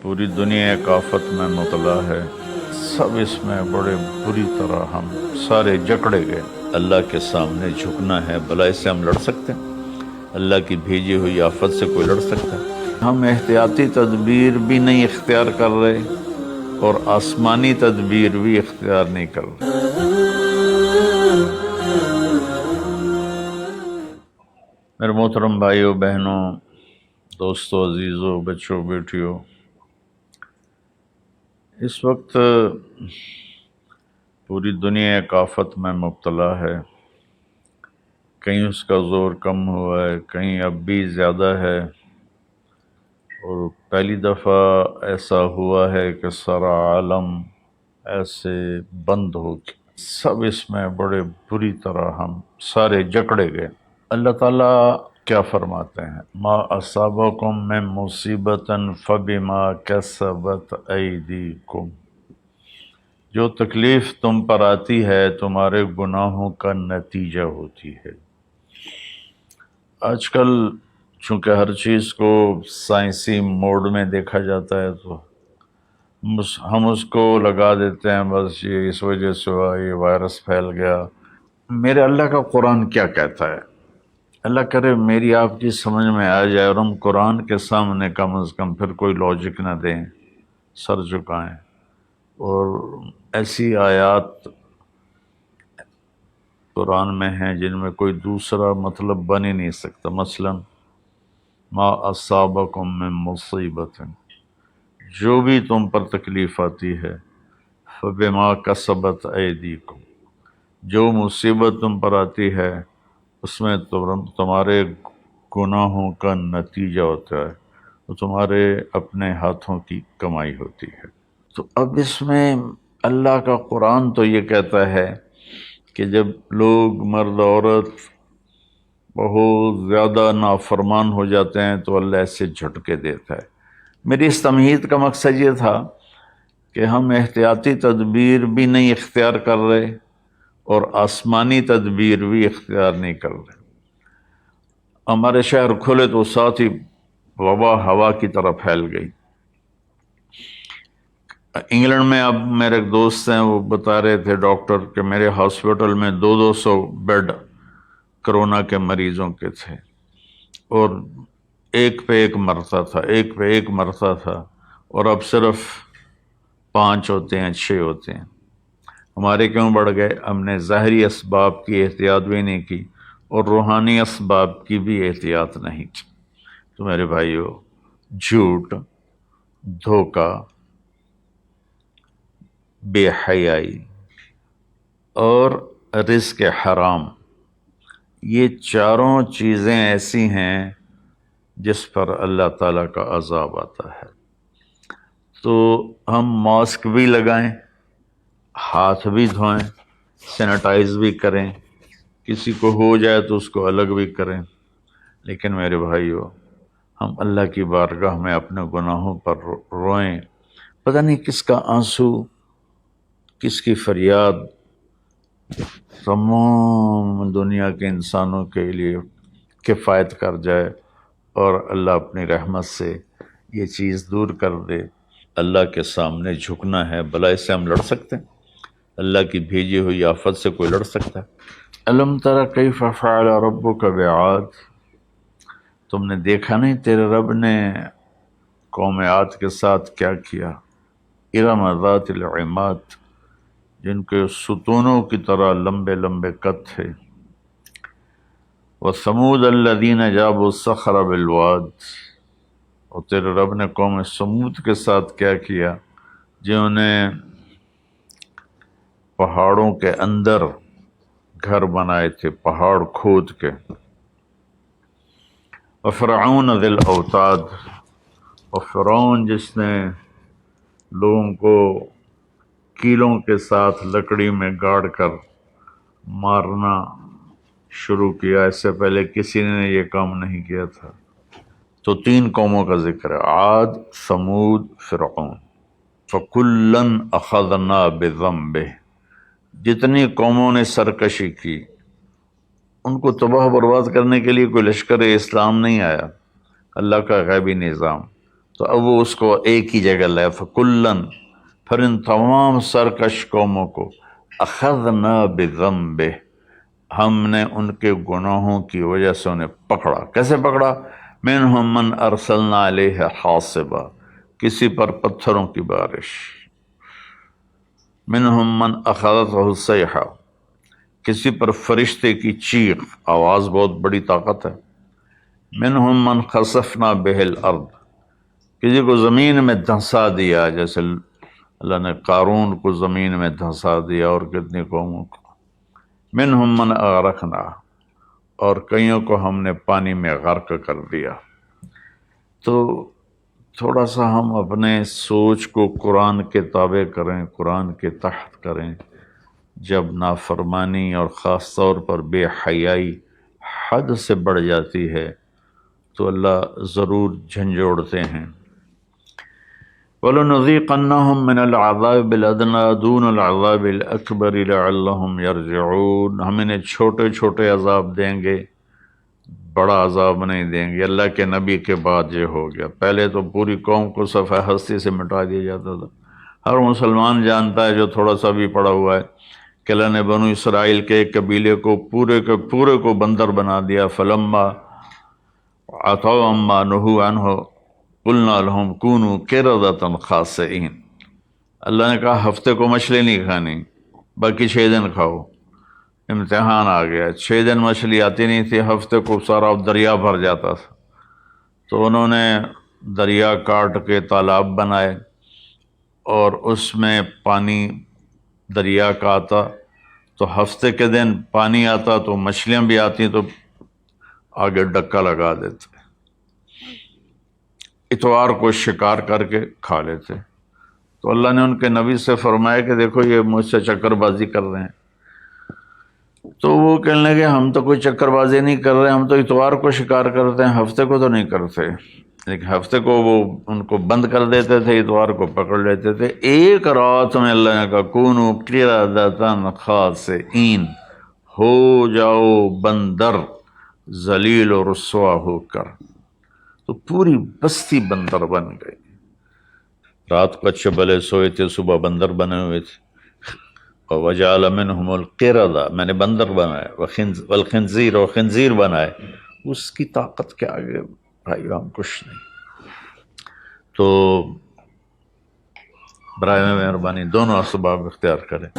پوری دنیا ایک آفت میں مبتلا ہے، سب اس میں بڑے بری طرح ہم سارے جکڑے گئے۔ اللہ کے سامنے جھکنا ہے، بھلا اس سے ہم لڑ سکتے ہیں؟ اللہ کی بھیجی ہوئی آفت سے کوئی لڑ سکتا ہے؟ ہم احتیاطی تدبیر بھی نہیں اختیار کر رہے اور آسمانی تدبیر بھی اختیار نہیں کر رہے۔ میرے محترم بھائیوں بہنوں، دوستوں، عزیزوں، بچوں، بیٹیوں، اس وقت پوری دنیا ایک آفت میں مبتلا ہے۔ کہیں اس کا زور کم ہوا ہے، کہیں اب بھی زیادہ ہے، اور پہلی دفعہ ایسا ہوا ہے کہ سارا عالم ایسے بند ہو گیا۔ سب اس میں بڑے بری طرح ہم سارے جکڑے گئے۔ اللہ تعالیٰ کیا فرماتے ہیں؟ ما اصابکم من مصیبت فبما کسبت ایدیکم، جو تکلیف تم پر آتی ہے تمہارے گناہوں کا نتیجہ ہوتی ہے۔ آج کل چونکہ ہر چیز کو سائنسی موڈ میں دیکھا جاتا ہے تو ہم اس کو لگا دیتے ہیں، بس یہ اس وجہ سے ہوا، یہ وائرس پھیل گیا۔ میرے اللہ کا قرآن کیا کہتا ہے؟ اللہ کرے میری آپ کی سمجھ میں آ جائے اور ہم قرآن کے سامنے کم از کم پھر کوئی لاجک نہ دیں، سر جھکائیں، اور ایسی آیات قرآن میں ہیں جن میں کوئی دوسرا مطلب بن ہی نہیں سکتا۔ مثلا ما اصابکم من مصیبت، جو بھی تم پر تکلیف آتی ہے، فبما کسبت ایدیکم، جو مصیبت تم پر آتی ہے اس میں تمہارے گناہوں کا نتیجہ ہوتا ہے، وہ تمہارے اپنے ہاتھوں کی کمائی ہوتی ہے۔ تو اب اس میں اللہ کا قرآن تو یہ کہتا ہے کہ جب لوگ مرد عورت بہت زیادہ نافرمان ہو جاتے ہیں تو اللہ ایسے جھٹکے دیتا ہے۔ میری اس تمہید کا مقصد یہ تھا کہ ہم احتیاطی تدبیر بھی نہیں اختیار کر رہے اور آسمانی تدبیر بھی اختیار نہیں کر رہے۔ ہمارے شہر کھلے تو ساتھ ہی وبا ہوا کی طرح پھیل گئی۔ انگلینڈ میں اب میرے ایک دوست ہیں، وہ بتا رہے تھے ڈاکٹر کہ میرے ہاسپٹل میں 200 بیڈ کرونا کے مریضوں کے تھے، اور ایک پہ ایک مرتا تھا، ایک پہ ایک مرتا تھا، اور اب صرف 5 ہوتے ہیں، 6 ہوتے ہیں۔ ہمارے کیوں بڑھ گئے؟ ہم نے ظاہری اسباب کی احتیاط بھی نہیں کی اور روحانی اسباب کی بھی احتیاط نہیں کی۔ تو میرے بھائیو، جھوٹ، دھوکہ، بے حیائی اور رزق حرام، یہ چاروں چیزیں ایسی ہیں جس پر اللہ تعالیٰ کا عذاب آتا ہے۔ تو ہم ماسک بھی لگائیں، ہاتھ بھی دھوئیں، سینیٹائز بھی کریں، کسی کو ہو جائے تو اس کو الگ بھی کریں، لیکن میرے بھائیو، ہم اللہ کی بارگاہ میں اپنے گناہوں پر روئیں۔ پتہ نہیں کس کا آنسو، کس کی فریاد تمام دنیا کے انسانوں کے لیے کفایت کر جائے اور اللہ اپنی رحمت سے یہ چیز دور کر دے۔ اللہ کے سامنے جھکنا ہے، بھلا اس سے ہم لڑ سکتے ہیں؟ اللہ کی بھیجی ہوئی آفت سے کوئی لڑ سکتا ہے؟ الم تر کیف فعل ربک بعاد، تم نے دیکھا نہیں تیرے رب نے قوم عاد کے ساتھ کیا کیا؟ ارم ذات العماد، جن کے ستونوں کی طرح لمبے لمبے قد تھے۔ وثمود الذین جابوا الصخر بالواد، اور تیرے رب نے قوم سمود کے ساتھ کیا کیا؟ جنہوں نے پہاڑوں کے اندر گھر بنائے تھے، پہاڑ کھود کے۔ وفرعون ذی الاوتاد، اور فرعون جس نے لوگوں کو کیلوں کے ساتھ لکڑی میں گاڑ کر مارنا شروع کیا، اس سے پہلے کسی نے یہ کام نہیں کیا تھا۔ تو 3 قوموں کا ذکر ہے، عاد، ثمود، فرعون۔ فَكُلًّا أَخَذْنَا بِذَنبِهِ، جتنی قوموں نے سرکشی کی، ان کو تباہ برباد کرنے کے لیے کوئی لشکر اسلام نہیں آیا، اللہ کا غیبی نظام۔ تو اب وہ اس کو ایک ہی جگہ لائے، فکلن، پھر ان تمام سرکش قوموں کو اخذنا بذنبہ، ہم نے ان کے گناہوں کی وجہ سے انہیں پکڑا۔ کیسے پکڑا؟ منہم من ارسلنا علیہ حاصبا، کسی پر پتھروں کی بارش، منہم من اخذتہ الصیحہ، کسی پر فرشتے کی چیخ، آواز بہت بڑی طاقت ہے، منہم من خسفنا بہ الارض، کسی کو زمین میں دھنسا دیا، جیسے اللہ نے قارون کو زمین میں دھنسا دیا اور کتنی قوموں کو، منہم من اغرقنا، اور کئیوں کو ہم نے پانی میں غرق کر دیا۔ تو تھوڑا سا ہم اپنے سوچ کو قرآن کے تابع کریں، قرآن کے تحت کریں۔ جب نافرمانی اور خاص طور پر بے حیائی حد سے بڑھ جاتی ہے تو اللہ ضرور جھنجھوڑتے ہیں۔ وَلَنُذِيقَنَّهُم مِّنَ الْعَذَابِ الْأَدْنَىٰ دُونَ الْعَذَابِ الْأَكْبَرِ لَعَلَّهُمْ يَرْجِعُونَ، ہم انہیں چھوٹے چھوٹے عذاب دیں گے، بڑا عذاب نہیں دیں گے۔ اللہ کے نبی کے بعد یہ ہو گیا، پہلے تو پوری قوم کو صفحہ ہستی سے مٹا دیا جاتا تھا۔ ہر مسلمان جانتا ہے جو تھوڑا سا بھی پڑا ہوا ہے کہ اللہ نے بنو اسرائیل کے ایک قبیلے کو پورے کے پورے کو بندر بنا دیا۔ فلما عتوا عما نہوا عنہ قلنا لهم كونوا قردة خاسئین، اللہ نے کہا ہفتے کو مچھلی نہیں کھانی، باقی 6 دن کھاؤ۔ امتحان آ گیا، 6 دن مچھلی آتی نہیں تھی، ہفتے کو سارا دریا بھر جاتا تھا، تو انہوں نے دریا کاٹ کے تالاب بنائے اور اس میں پانی دریا کا آتا، تو ہفتے کے دن پانی آتا تو مچھلیاں بھی آتی، تو آگے ڈکا لگا دیتے، اتوار کو شکار کر کے کھا لیتے۔ تو اللہ نے ان کے نبی سے فرمایا کہ دیکھو یہ مجھ سے چکر بازی کر رہے ہیں۔ تو وہ کہنے لگے ہم تو کوئی چکر بازی نہیں کر رہے، ہم تو اتوار کو شکار کرتے ہیں، ہفتے کو تو نہیں کرتے۔ لیکن ہفتے کو وہ ان کو بند کر دیتے تھے، اتوار کو پکڑ لیتے تھے۔ ایک رات میں اللہ نے کہا کونوا قردة خاسئین، ہو جاؤ بندر ذلیل و رسوا ہو کر۔ تو پوری بستی بندر بن گئی، رات کو اچھے بھلے سوئے تھے، صبح بندر بنے ہوئے تھے۔ وَجَعَلَ مِنْهُمُ الْقِرَدَةَ، میں نے بندر بنائے، والخنزیر، اور خنزیر بنائے۔ اس کی طاقت کے آگے بھائی ہم کچھ نہیں۔ تو برائے مہربانی دونوں اسباب اختیار کریں۔